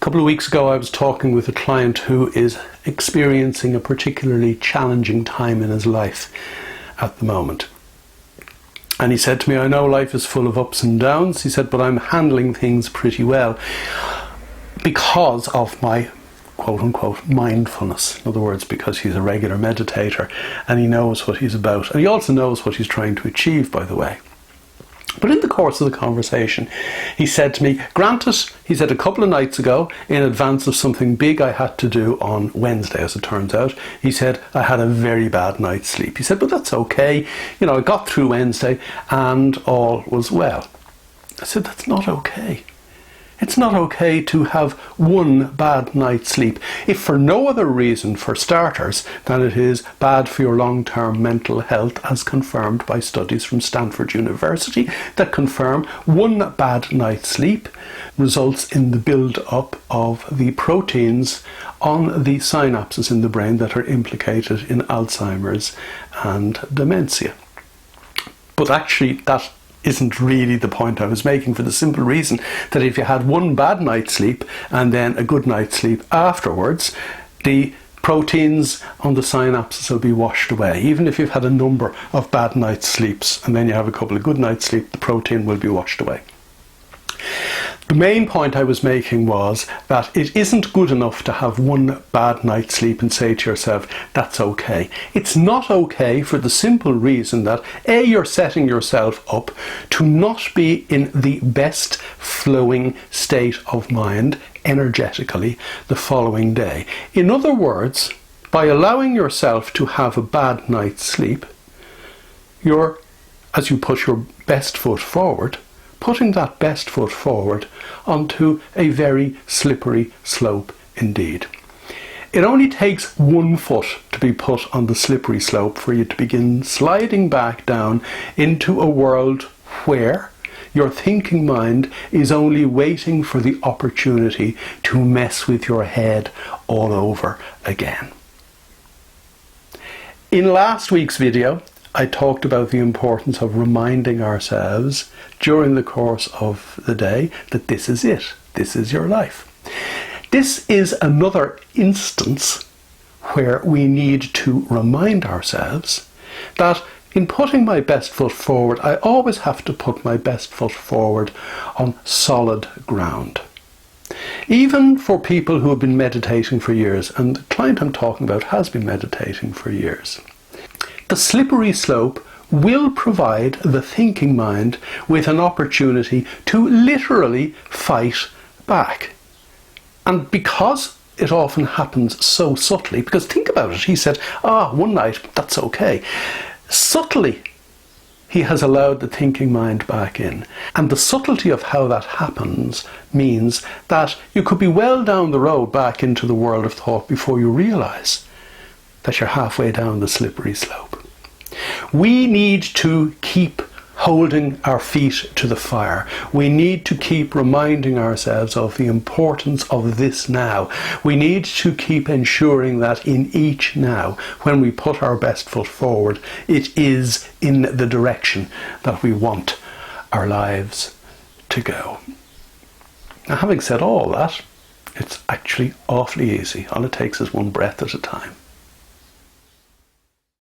couple of weeks ago I was talking with a client who is experiencing a particularly challenging time in his life at the moment. And he said to me, I know life is full of ups and downs, he said, but I'm handling things pretty well because of my quote-unquote mindfulness. In other words, because he's a regular meditator and he knows what he's about. And he also knows what he's trying to achieve, by the way. But in the course of the conversation, he said to me, granted, he said a couple of nights ago, in advance of something big I had to do on Wednesday, as it turns out, he said, I had a very bad night's sleep. He said, but that's okay. You know, I got through Wednesday and all was well. I said, that's not okay. It's not okay to have one bad night's sleep, if for no other reason, for starters, than it is bad for your long-term mental health, as confirmed by studies from Stanford University that confirm one bad night's sleep results in the build-up of the proteins on the synapses in the brain that are implicated in Alzheimer's and dementia. But actually, that isn't really the point I was making, for the simple reason that if you had one bad night's sleep and then a good night's sleep afterwards, the proteins on the synapses will be washed away. Even if you've had a number of bad night's sleeps and then you have a couple of good night's sleep, the protein will be washed away. The main point I was making was that it isn't good enough to have one bad night's sleep and say to yourself, that's okay. It's not okay for the simple reason that A, you're setting yourself up to not be in the best flowing state of mind energetically the following day. In other words, by allowing yourself to have a bad night's sleep, you're, as you put your best foot forward, putting that best foot forward onto a very slippery slope indeed. It only takes one foot to be put on the slippery slope for you to begin sliding back down into a world where your thinking mind is only waiting for the opportunity to mess with your head all over again. In last week's video, I talked about the importance of reminding ourselves during the course of the day that this is it. This is your life. This is another instance where we need to remind ourselves that in putting my best foot forward, I always have to put my best foot forward on solid ground. Even for people who have been meditating for years, and the client I'm talking about has been meditating for years, the slippery slope will provide the thinking mind with an opportunity to literally fight back. And because it often happens so subtly, because think about it, he said, one night, that's okay. Subtly, he has allowed the thinking mind back in. And the subtlety of how that happens means that you could be well down the road back into the world of thought before you realise that you're halfway down the slippery slope. We need to keep holding our feet to the fire. We need to keep reminding ourselves of the importance of this now. We need to keep ensuring that in each now, when we put our best foot forward, it is in the direction that we want our lives to go. Now, having said all that, it's actually awfully easy. All it takes is one breath at a time.